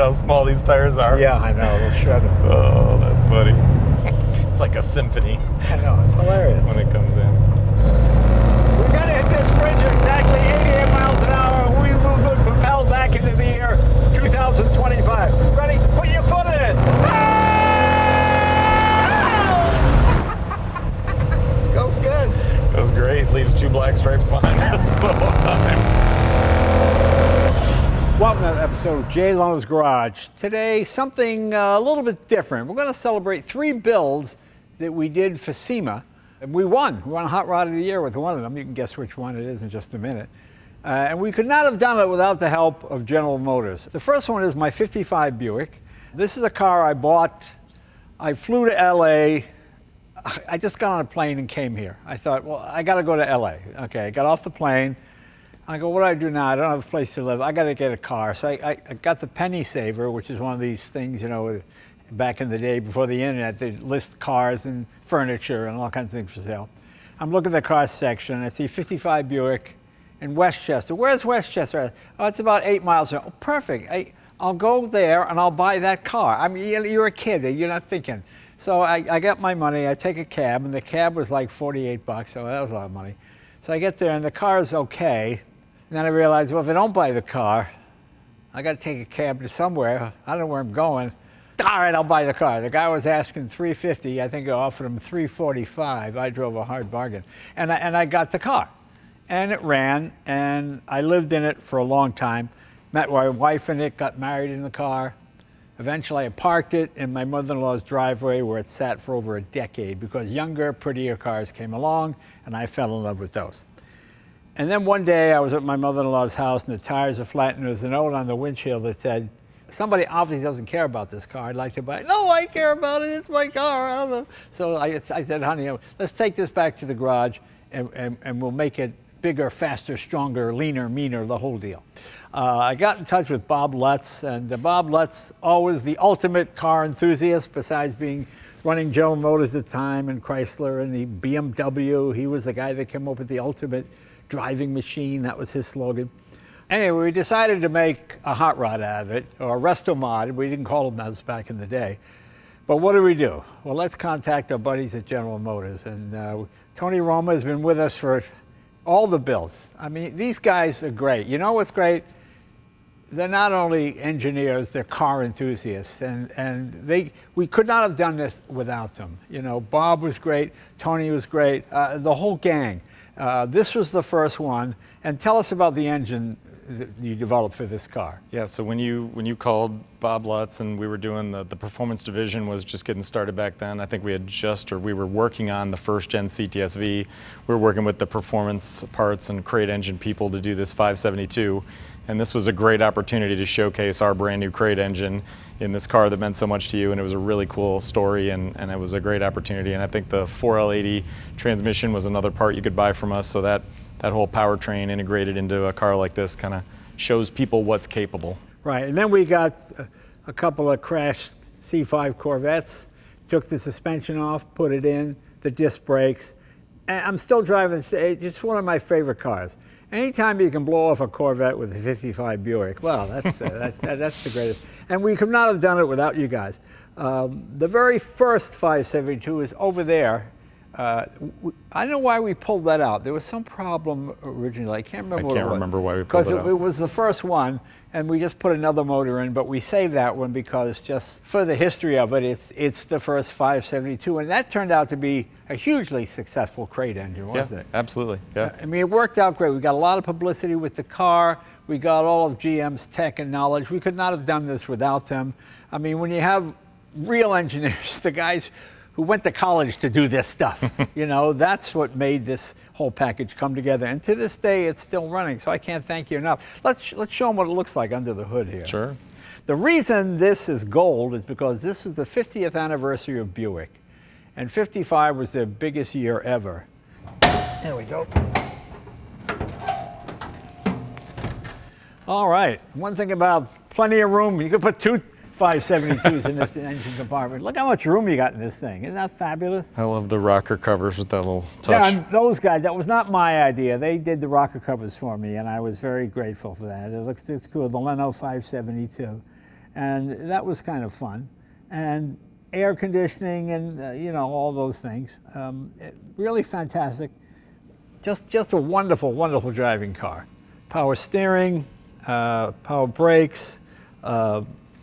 how small these tires are. Yeah, I know. They'll shred them. Oh, that's funny. It's like a symphony I know. It's hilarious. when it comes in. We got to hit this bridge at exactly 88 miles an hour, and we will be propelled back into the year 2025. Ready? Put your foot in it. Goes good. Goes great. Leaves 2 black stripes behind us the whole time. Welcome to another episode of Jay Leno's Garage. Today, something a little bit different. We're going to celebrate 3 builds that we did for SEMA. And we won. We won Hot Rod of the Year with one of them. You can guess which one it is in just a minute. And we could not have done it without the help of General Motors. The first one is my 55 Buick. This is a car I bought. I flew to LA. I just got on a plane and came here. I thought, well, I got to go to LA. Okay, I got off the plane. I go, what do I do now? I don't have a place to live. I got to get a car. So I got the PennySaver, which is one of these things, you know, back in the day before the internet, they list cars and furniture and all kinds of things for sale. I'm looking at the car section. I see 55 Buick in Westchester. Where's Westchester? Oh, it's about 8 miles away. Oh, perfect. I'll go there and I'll buy that car. I mean, you're a kid. You're not thinking. So I got my money. I take a cab, and the cab was like 48 bucks. So that was a lot of money. So I get there, and the car is okay. And then I realized, well, if I don't buy the car, I got to take a cab to somewhere. I don't know where I'm going. All right, I'll buy the car. The guy was asking $350. I think I offered him $345. I drove a hard bargain. And I got the car. And it ran, and I lived in it for a long time. Met my wife in it, got married in the car. Eventually, I parked it in my mother-in-law's driveway where it sat for over a decade because younger, prettier cars came along, and I fell in love with those. And then one day, I was at my mother-in-law's house, and the tires are flat, and there was a note on the windshield that said, somebody obviously doesn't care about this car. I'd like to buy it. No, I care about it. It's my car. I don't know. So I said, honey, let's take this back to the garage and we'll make it bigger, faster, stronger, leaner, meaner, the whole deal. I got in touch with Bob Lutz, and Bob Lutz, always the ultimate car enthusiast, besides running General Motors at the time and Chrysler and the BMW. He was the guy that came up with the ultimate driving machine. That was his slogan. Anyway, we decided to make a hot rod out of it, or a Restomod. We didn't call them those back in the day. But what do we do? Well, let's contact our buddies at General Motors. And Tony Roma has been with us for all the builds. I mean, these guys are great. You know what's great? They're not only engineers, they're car enthusiasts. And we could not have done this without them. You know, Bob was great, Tony was great, the whole gang. This was the first one. And tell us about the engine that you developed for this car. Yeah, so when you called Bob Lutz and we were doing the performance division was just getting started back then. I think we were working on the first gen CTSV. We were working with the performance parts and crate engine people to do this 572. And this was a great opportunity to showcase our brand new crate engine in this car that meant so much to you, and it was a really cool story, and it was a great opportunity. And I think the 4L80 transmission was another part you could buy from us, so that whole powertrain integrated into a car like this kind of shows people what's capable. Right, and then we got a couple of crashed C5 Corvettes, took the suspension off, put it in, the disc brakes, and I'm still driving. It's one of my favorite cars. Anytime you can blow off a Corvette with a 55 Buick, well, that's the greatest. And we could not have done it without you guys. The very first 572 is over there. I don't know why we pulled that out. There was some problem originally. I can't remember what it was. I can't remember why we pulled it out. Because it was the first one, and we just put another motor in, but we saved that one because just for the history of it, it's the first 572, and that turned out to be a hugely successful crate engine, wasn't it? Absolutely. Yeah. I mean, it worked out great. We got a lot of publicity with the car. We got all of GM's tech and knowledge. We could not have done this without them. I mean, when you have real engineers, the guys who went to college to do this stuff, you know, that's what made this whole package come together. And to this day, it's still running, so I can't thank you enough. Let's show them what it looks like under the hood here. Sure. The reason this is gold is because this is the 50th anniversary of Buick, and 55 was their biggest year ever. There we go. All right, one thing about plenty of room, you can put 2 572s in this engine compartment. Look how much room you got in this thing. Isn't that fabulous? I love the rocker covers with that little touch. Yeah, those guys, that was not my idea. They did the rocker covers for me, and I was very grateful for that. It's cool, the Leno 572. and that was kind of fun. And air conditioning and you know, all those things. Really fantastic. Just a wonderful, wonderful driving car. Power steering, power brakes,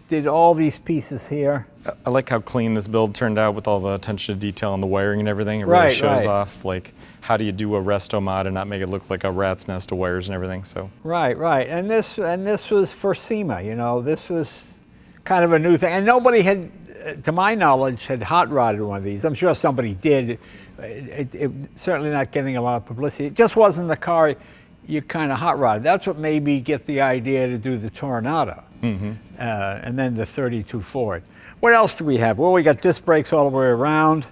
did all these pieces here. I like how clean this build turned out with all the attention to detail and the wiring and everything. It really shows off, like, how do you do a Restomod and not make it look like a rat's nest of wires and everything. So right. And this was for SEMA. You know, this was kind of a new thing, and nobody had, to my knowledge, had hot rodded one of these. I'm sure somebody did. It certainly not getting a lot of publicity. It just wasn't the car you kind of hot rodded. That's what made me get the idea to do the Tornado, and then the 32 Ford. What else do we have? Well, we got disc brakes all the way around.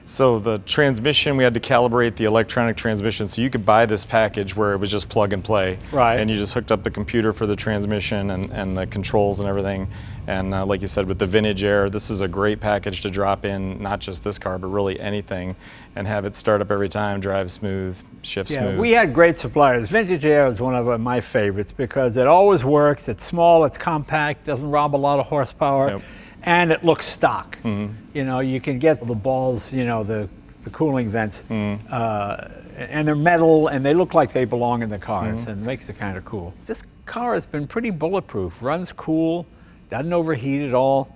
So the transmission, we had to calibrate the electronic transmission. So you could buy this package where it was just plug and play. Right. And you just hooked up the computer for the transmission and the controls and everything. And like you said, with the Vintage Air, this is a great package to drop in, not just this car, but really anything, and have it start up every time, drive smooth, shift smooth. We had great suppliers. Vintage Air is one of my favorites because it always works. It's small, it's compact, doesn't rob a lot of horsepower. Yep. And it looks stock. You know, you can get the balls, you know, the cooling vents, and they're metal, and they look like they belong in the cars, and it makes it kind of cool. This car has been pretty bulletproof, runs cool, doesn't overheat at all,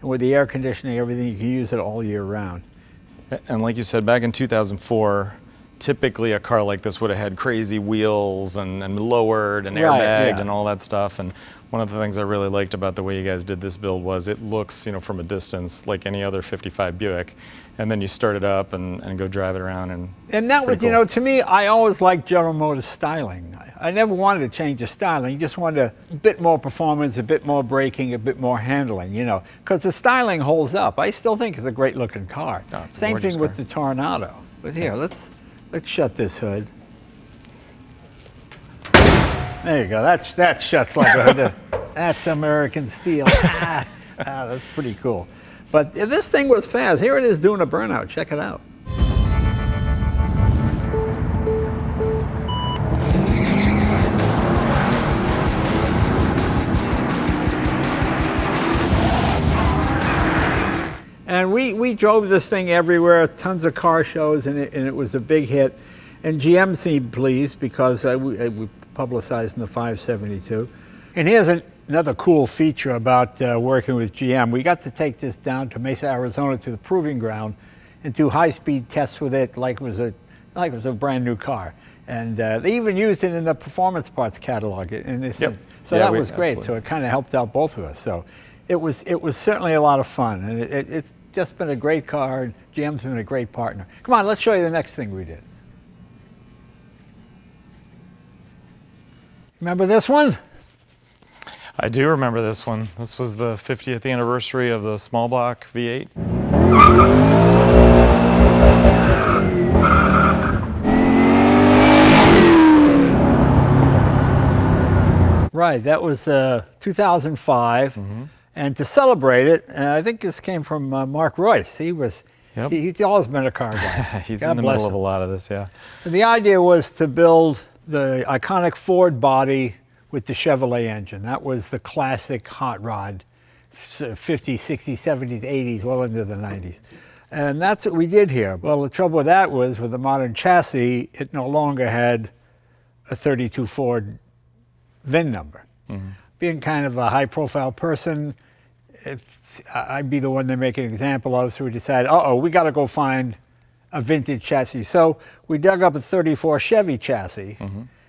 and with the air conditioning, everything, you can use it all year round. And like you said, back in 2004, typically a car like this would have had crazy wheels and lowered and airbagged and all that stuff. And one of the things I really liked about the way you guys did this build was it looks, you know, from a distance like any other 55 Buick, and then you start it up and go drive it around. And that was, cool. You know, to me, I always liked General Motors styling. I never wanted to change the styling. You just wanted a bit more performance, a bit more braking, a bit more handling, you know, because the styling holds up. I still think it's a great looking car. Oh, it's a Same gorgeous thing with car. the Tornado. But here, let's shut this hood. There you go. That shuts like a hood. That's American steel. That's pretty cool. But this thing was fast. Here it is doing a burnout. Check it out. And we drove this thing everywhere, tons of car shows, and it was a big hit. And GM seemed pleased because we publicized in the 572. And here's another cool feature about working with GM. We got to take this down to Mesa, Arizona, to the proving ground, and do high-speed tests with it like it was a brand new car. And they even used it in the performance parts catalog. And they said, so that was great. Absolutely. So it kind of helped out both of us. So it was certainly a lot of fun, and it's just been a great car. And GM's been a great partner. Come on, let's show you the next thing we did. Remember this one? I do remember this one. This was the 50th anniversary of the small block V8. Right, that was 2005. And to celebrate it, I think this came from Mark Royce. He's always been a car guy. He's in the middle of a lot of this, yeah. And the idea was to build the iconic Ford body with the Chevrolet engine. That was the classic hot rod, 50s, 60s, 70s, 80s, well into the 90s. And that's what we did here. Well, the trouble with that was with the modern chassis, it no longer had a 32 Ford VIN number. Being kind of a high-profile person, I'd be the one to make an example of, so we decided, we got to go find a vintage chassis. So we dug up a 34 Chevy chassis,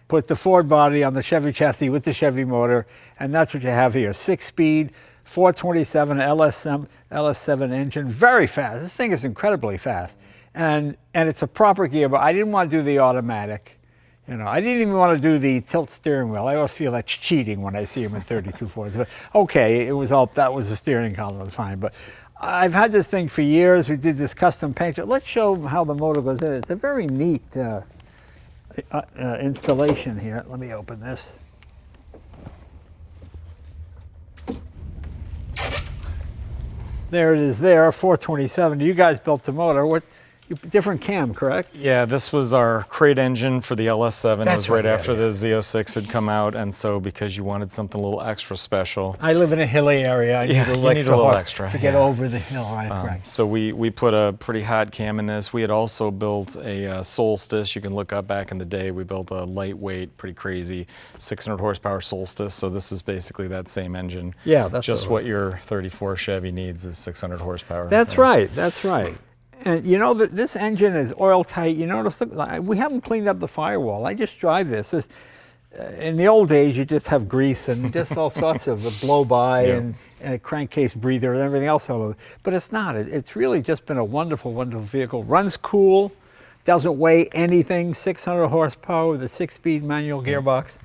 put the Ford body on the Chevy chassis with the Chevy motor, and that's what you have here. 6-speed, 427 LS7 engine, very fast. This thing is incredibly fast. And it's a proper gearbox. I didn't want to do the automatic. You know, I didn't even want to do the tilt steering wheel. I always feel that's cheating when I see them in 32 Fords. But okay, that was the steering column, it was fine. But I've had this thing for years. We did this custom paint. Let's show how the motor goes in. It's a very neat installation here. Let me open this. There it is there, 427. You guys built the motor. Different cam, correct? Yeah, this was our crate engine for the LS7. It That's was right right, after yeah. the Z06 had come out, and so because you wanted something a little extra special, I live in a hilly area. I Yeah, need a you little need a extra little horse extra, to get yeah. over the hill. Right. so we put a pretty hot cam in this. We had also built a Solstice. You can look up back in the day. We built a lightweight, pretty crazy 600 horsepower Solstice. So this is basically that same engine. Yeah, that's just what your 34 Chevy needs is 600 horsepower. That's right. That's right. And you know that this engine is oil tight. You notice we haven't cleaned up the firewall. I just drive this. In the old days, you just have grease and just all sorts of blow by and a crankcase breather and everything else. But it's not. It's really just been a wonderful, wonderful vehicle. Runs cool, doesn't weigh anything. 600 horsepower with a 6-speed manual gearbox.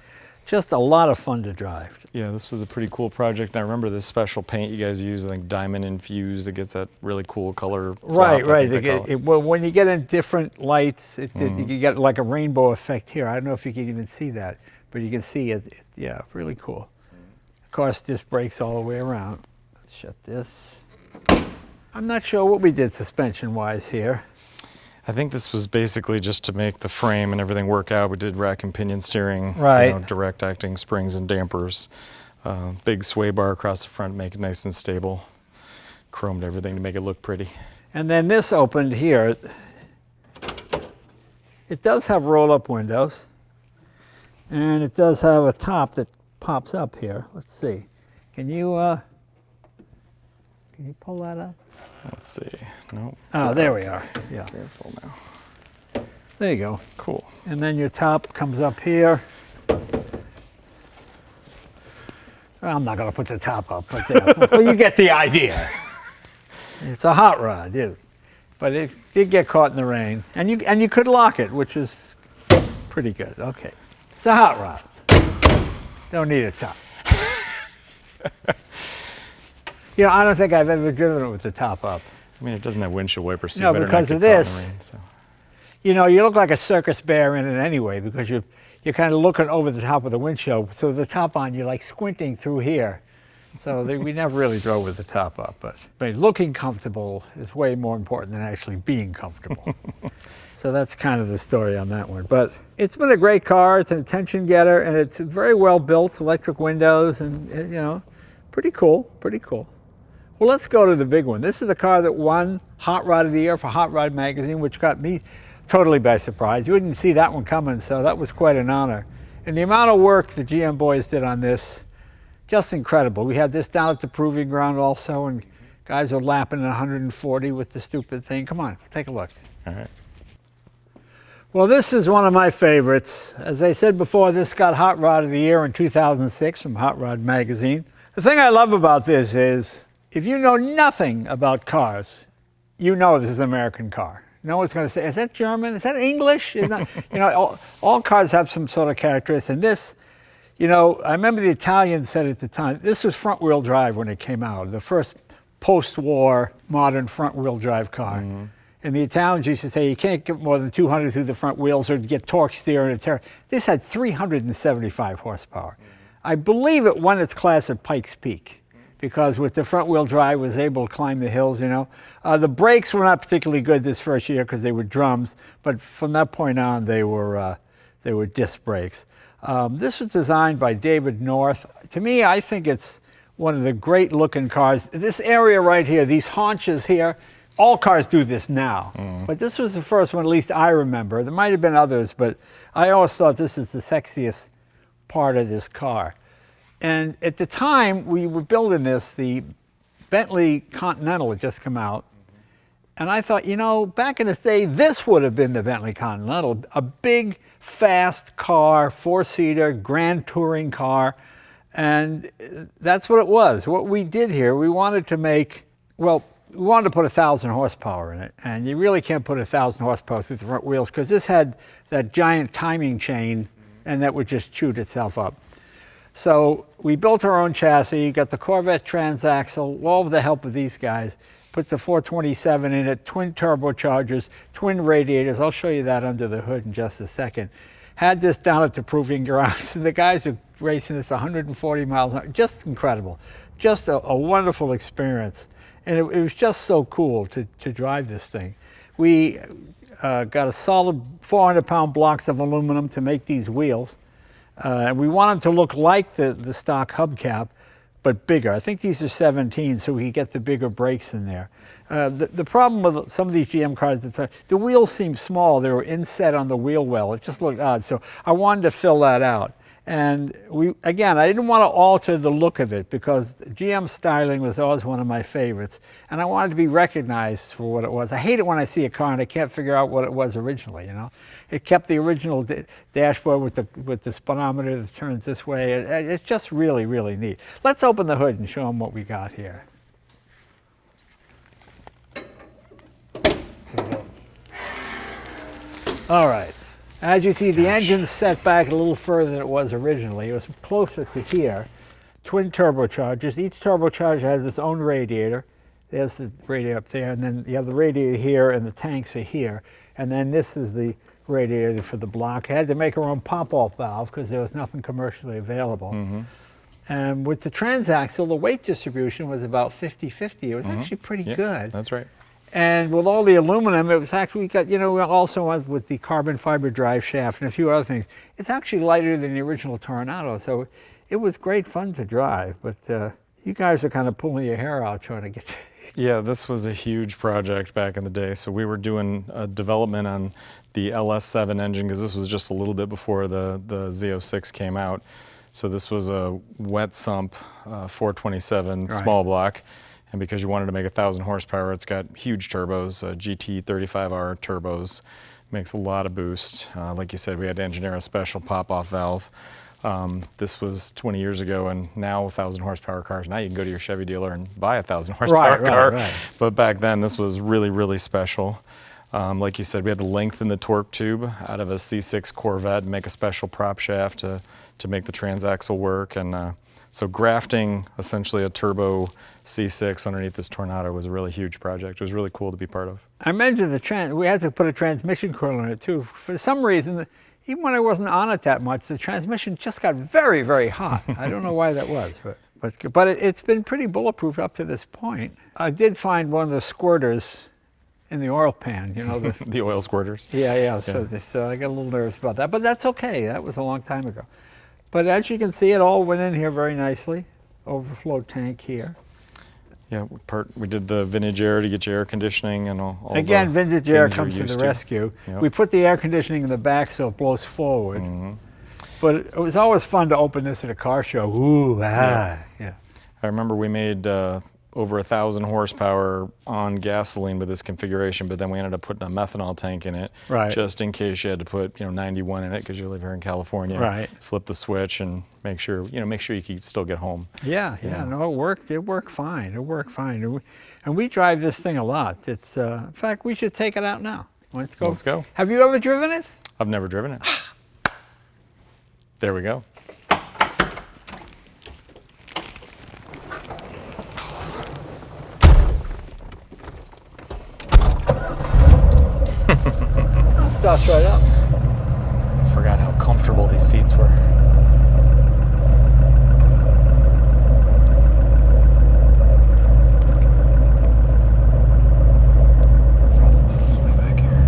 Just a lot of fun to drive. Yeah, this was a pretty cool project. And I remember this special paint you guys use, I think diamond-infused, that gets that really cool color. Right. Well, when you get in different lights, you get like a rainbow effect here. I don't know if you can even see that, but you can see it. Yeah, really cool. Of course, disc brakes all the way around. Let's shut this. I'm not sure what we did suspension-wise here. I think this was basically just to make the frame and everything work out. We did rack and pinion steering, Right. Direct acting springs and dampers. Big sway bar across the front, make it nice and stable. Chromed everything to make it look pretty. And then this opened here. It does have roll-up windows. And it does have a top that pops up here. Let's see. Can you pull that up? Let's see. Nope. Oh, there we are. Yeah. Careful now. There you go. Cool. And then your top comes up here. Well, I'm not going to put the top up, but well, you get the idea. It's a hot rod, yeah. But it did get caught in the rain, and you could lock it, which is pretty good. Okay, it's a hot rod. Don't need a top. I don't think I've ever driven it with the top up. I mean, it doesn't have windshield wipers, so No, you better because not of get caught in this. the rain, so. You look like a circus bear in it anyway, because you're kind of looking over the top of the windshield. So the top on, you're like squinting through here. So we never really drove with the top up, but looking comfortable is way more important than actually being comfortable. So that's kind of the story on that one. But it's been a great car. It's an attention getter, and it's very well built, electric windows, and pretty cool, pretty cool. Well, let's go to the big one. This is the car that won Hot Rod of the Year for Hot Rod Magazine, which got me totally by surprise. You wouldn't see that one coming, so that was quite an honor. And the amount of work the GM boys did on this, just incredible. We had this down at the Proving Ground also, and guys are lapping at 140 with the stupid thing. Come on, take a look. All right. Well, this is one of my favorites. As I said before, this got Hot Rod of the Year in 2006 from Hot Rod Magazine. The thing I love about this is, if you know nothing about cars, you know this is an American car. No one's going to say, is that German? Is that English? Is that, all cars have some sort of characteristics. And this, I remember the Italians said at the time, this was front-wheel drive when it came out, the first post-war modern front-wheel drive car. Mm-hmm. And the Italians used to say, you can't get more than 200 through the front wheels or get torque steer and a tear. This had 375 horsepower. I believe it won its class at Pikes Peak, because with the front wheel drive was able to climb the hills, The brakes were not particularly good this first year because they were drums, but from that point on they were disc brakes. This was designed by David North. To me, I think it's one of the great looking cars. This area right here, these haunches here, all cars do this now, but this was the first one, at least I remember. There might have been others, but I always thought this is the sexiest part of this car. And at the time we were building this, the Bentley Continental had just come out. And I thought, back in the day, this would have been the Bentley Continental, a big, fast car, 4-seater, grand touring car. And that's what it was. What we did here, we wanted to put 1,000 horsepower in it. And you really can't put 1,000 horsepower through the front wheels, because this had that giant timing chain, and that would just chewed itself up. So we built our own chassis, got the Corvette transaxle, all with the help of these guys, put the 427 in it, twin turbochargers, twin radiators. I'll show you that under the hood in just a second. Had this down at the Proving Grounds. The guys were racing this 140 miles an hour. Just incredible. Just a wonderful experience. And it was just so cool to drive this thing. We got a solid 400-pound blocks of aluminum to make these wheels. And we want them to look like the stock hubcap, but bigger. I think these are 17, so we can get the bigger brakes in there. The problem with some of these GM cars, the wheels seem small. They were inset on the wheel well. It just looked odd. So I wanted to fill that out. And I didn't want to alter the look of it because GM styling was always one of my favorites. And I wanted to be recognized for what it was. I hate it when I see a car and I can't figure out what it was originally, you know. It kept the original dashboard with the speedometer that turns this way. It's just really, really neat. Let's open the hood and show them what we got here. All right. As you see, the engine's set back a little further than it was originally. It was closer to here. Twin turbochargers. Each turbocharger has its own radiator. There's the radiator up there, and then you have the radiator here, and the tanks are here. And then this is the radiator for the block. I had to make our own pop-off valve because there was nothing commercially available. Mm-hmm. And with the transaxle, the weight distribution was about 50-50. It was actually pretty good. That's right. And with all the aluminum, it was actually, we also went with the carbon fiber drive shaft and a few other things. It's actually lighter than the original Tornado, so it was great fun to drive. But you guys are kind of pulling your hair out trying to get to. Yeah, this was a huge project back in the day. So we were doing development on the LS7 engine because this was just a little bit before the Z06 came out. So this was a wet sump 427 small block. And because you wanted to make 1,000 horsepower, it's got huge turbos, GT 35R turbos, makes a lot of boost. Like you said, we had to engineer a special pop-off valve. This was 20 years ago, and now 1,000 horsepower cars, now you can go to your Chevy dealer and buy a 1,000 horsepower car. Right. But back then, this was really, really special. Like you said, we had to lengthen the torque tube out of a C6 Corvette and make a special prop shaft to make the transaxle work. And so grafting essentially a turbo C6 underneath this Tornado was a really huge project. It was really cool to be part of. I mentioned we had to put a transmission coil in it too. For some reason, even when I wasn't on it that much, the transmission just got very, very hot. I don't know why that was, but it's been pretty bulletproof up to this point. I did find one of the squirters in the oil pan, you know. The oil squirters. Yeah. So I got a little nervous about that, but that's okay. That was a long time ago. But as you can see, it all went in here very nicely. Overflow tank here. Yeah, we did the vintage air to get your air conditioning and all Again, the vintage air comes to the rescue. Yep. We put the air conditioning in the back so it blows forward. Mm-hmm. But it was always fun to open this at a car show. Ooh, yeah. I remember we made over 1,000 horsepower on gasoline with this configuration, but then we ended up putting a methanol tank in it, just in case you had to put 91 in it because you live here in California. Right. Flip the switch and make sure you could still get home. Yeah. No, it worked. It worked fine. And we drive this thing a lot. It's in fact, we should take it out now. Let's go. Have you ever driven it? I've never driven it. There we go. Starts right up. I forgot how comfortable these seats were. Back here.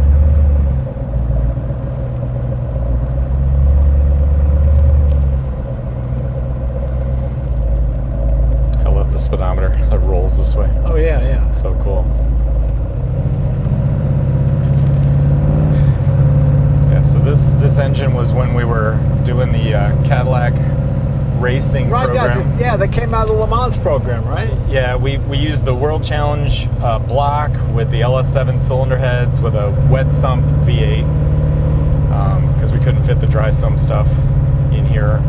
I love the speedometer that rolls this way. Oh yeah. So cool. So this engine was when we were doing the Cadillac racing program. Yeah, that came out of the Le Mans program, right? Yeah, we used the World Challenge block with the LS7 cylinder heads with a wet sump V8 because we couldn't fit the dry sump stuff in here.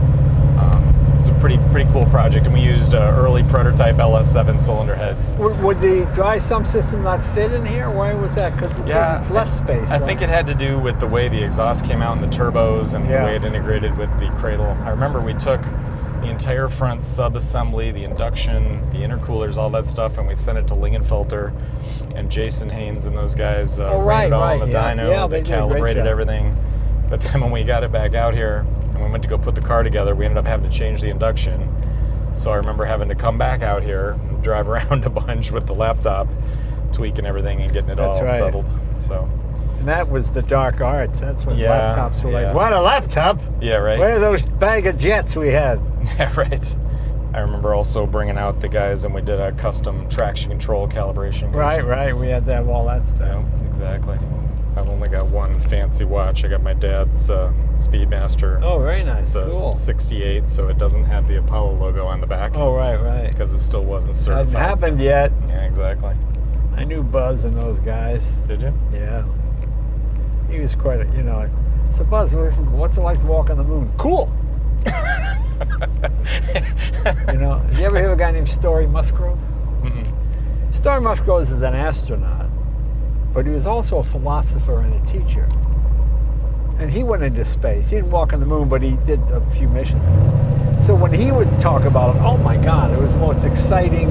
It was a pretty cool project, and we used early prototype LS7 cylinder heads. Would the dry sump system not fit in here? Why was that? Because it's less space. I think it had to do with the way the exhaust came out in the turbos and the way it integrated with the cradle. I remember we took the entire front sub-assembly, the induction, the intercoolers, all that stuff, and we sent it to Lingenfelter, and Jason Haynes and those guys ran it all on the dyno. They calibrated everything. But then when we got it back out here, and we went to go put the car together, we ended up having to change the induction. So I remember having to come back out here and drive around a bunch with the laptop tweaking everything and getting it That's all right. settled. So. And that was the dark arts. That's when Yeah, laptops were yeah. like, what, a laptop? Yeah, right. Where are those bag of jets we had? Yeah, right. I remember also bringing out the guys and we did a custom traction control calibration. Right. We had to have all that stuff. Yeah, exactly. I've only got one fancy watch. I got my dad's Speedmaster. Oh, very nice. It's a Cool. 68, so it doesn't have the Apollo logo on the back. Oh, right. Because it still wasn't certified. Hadn't happened so- yet. Yeah, exactly. I knew Buzz and those guys. Did you? Yeah. He was quite a, So Buzz, what's it like to walk on the moon? Cool. Did you ever hear of a guy named Story Musgrove? Mm-mm. Story Musgrove is an astronaut, but he was also a philosopher and a teacher. And he went into space. He didn't walk on the moon, but he did a few missions. So when he would talk about it, oh my God, it was the most exciting.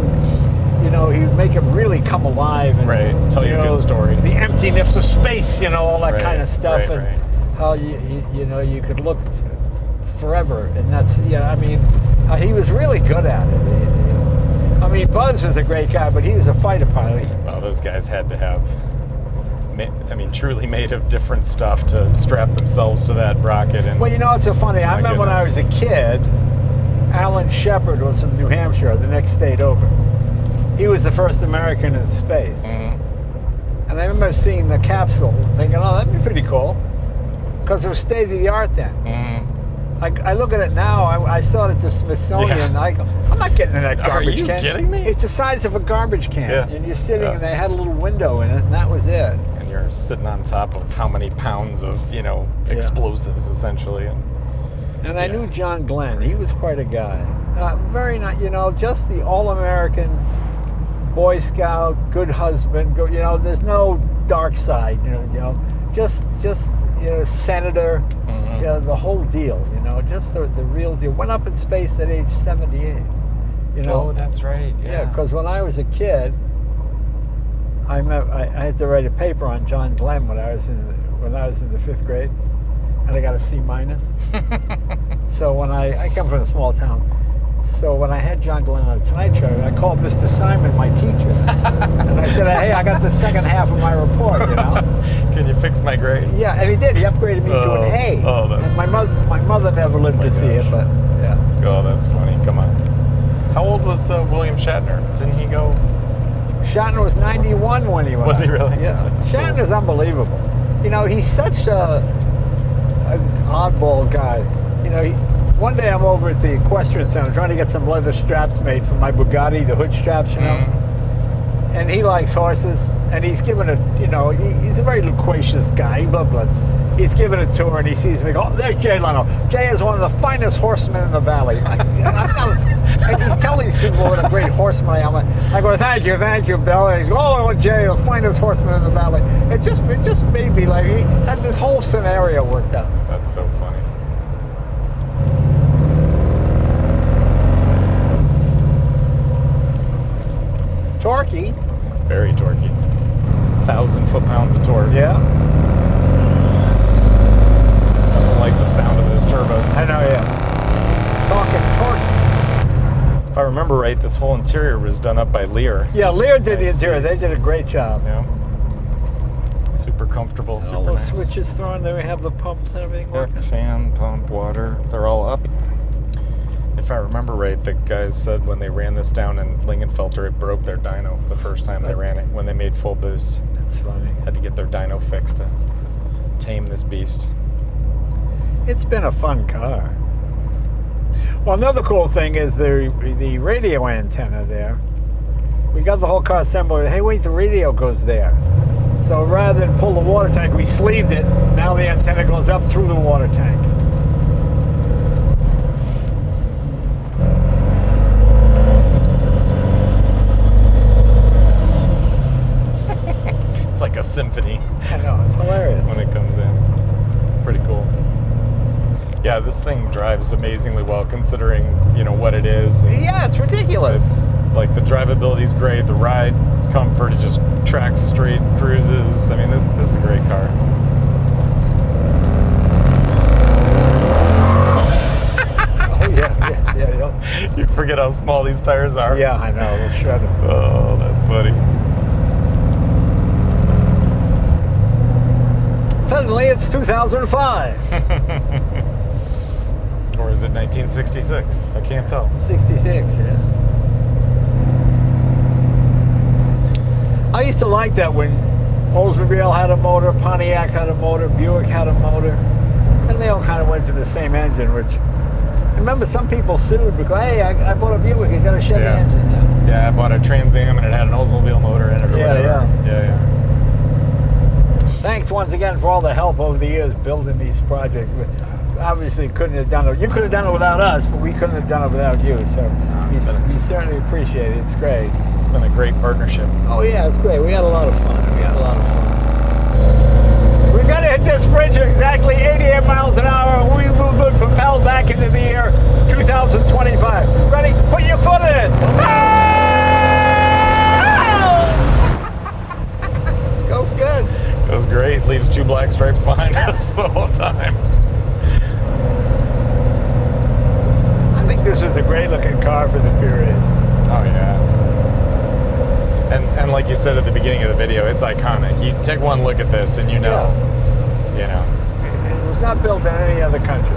He would make it really come alive. And, Right, tell you a good story. The emptiness of space, all that Right, kind of stuff. right, And how you could look forever. And that's, he was really good at it. Buzz was a great guy, but he was a fighter pilot. Well, those guys had to have, truly made of different stuff to strap themselves to that rocket. And Well, it's so funny. I remember when I was a kid, Alan Shepard was from New Hampshire, the next state over. He was the first American in space. Mhm. And I remember seeing the capsule, thinking, oh, that'd be pretty cool. Because it was state of the art then. Mhm. I look at it now, I saw it at the Smithsonian, Yeah. I go, I'm not getting in that garbage you can. kidding me? It's the size of a garbage can. Yeah. And you're sitting Yeah. and they had a little window in it and that was it. And you're sitting on top of how many pounds of, explosives, essentially. And I Yeah. knew John Glenn. He was quite a guy. Very nice, just the all-American Boy Scout, good husband. There's no dark side. Just senator. Mhm. The whole deal. Just the real deal. Went up in space at age 78. Oh, that's right. Yeah, because when I was a kid, I had to write a paper on John Glenn when I was in the 5th grade, and I got a C minus. So when I come from a small town, so when I had John Glenn on the Tonight Show, I called Mr. Simon, my teacher, and I said, "Hey, I got the second half of my report, Can you fix my grade? Yeah, and he did. He upgraded me to an A. Oh, that's and my mother never lived to see it, but yeah. Oh, that's funny. Come on. How old was William Shatner? Didn't he go? Shatner was 91 when he went. Was he really? Yeah. That's cool. Shatner's unbelievable. He's such an oddball guy. One day I'm over at the Equestrian Center trying to get some leather straps made for my Bugatti, the hood straps, And he likes horses, and he's given a, he's a very loquacious guy, blah, blah. He's given a tour, and he sees me go, oh, there's Jay Leno. Jay is one of the finest horsemen in the valley. And he's telling these people what a great horseman I am. I go, thank you, Bill. And he's going, oh, Jay, the finest horseman in the valley. It just made me like, he had this whole scenario worked out. That's so funny. Torquey. Very torquey. 1,000 foot-pounds of torque. Yeah. Nothing like the sound of those turbos. I know, yeah. Talking torque. If I remember right, this whole interior was done up by Lear. Yeah, These Lear did the nice interior. They seats. did a great job. Yeah. Super comfortable, All super those nice. switches thrown, then we have the pumps and everything Yep, working. fan, pump, water, they're all up. If I remember right, the guys said when they ran this down in Lingenfelter, it broke their dyno the first time they ran it, when they made full boost. That's funny. Had to get their dyno fixed to tame this beast. It's been a fun car. Well, another cool thing is the radio antenna there. We got the whole car assembled. Hey, wait, the radio goes there. So rather than pull the water tank, we sleeved it. Now the antenna goes up through the water tank. It's like a symphony I know, it's hilarious. when it comes in. Pretty cool. Yeah, this thing drives amazingly well considering, what it is. And Yeah, it's ridiculous. it's like the drivability's great, the ride comfort, it just tracks straight, cruises. I mean, this is a great car. Oh, yeah. You forget how small these tires are. Yeah, I know, we'll shred them. Oh, that's funny. suddenly it's 2005. Or is it 1966? I can't tell. 66, yeah. I used to like that when Oldsmobile had a motor, Pontiac had a motor, Buick had a motor, and they all kind of went to the same engine, which, I remember some people sued because, hey, I bought a Buick, it got a Chevy engine. Yeah, I bought a Trans Am and it had an Oldsmobile motor in it or whatever. Yeah. Thanks once again for all the help over the years building these projects. We obviously couldn't have done it. You could have done it without us, but we couldn't have done it without you. So we certainly appreciate it. It's great. It's been a great partnership. Oh yeah, it's great. We had a lot of fun. We got to hit this bridge at exactly 88 miles an hour, and we will be propelled back into the year 2025. Ready? Put your foot in. Goes good. Goes great. Leaves 2 black stripes behind us the whole time. I think this was a great looking car for the period. Oh yeah. And like you said at the beginning of the video, it's iconic. You take one look at this and you know. It was not built in any other country.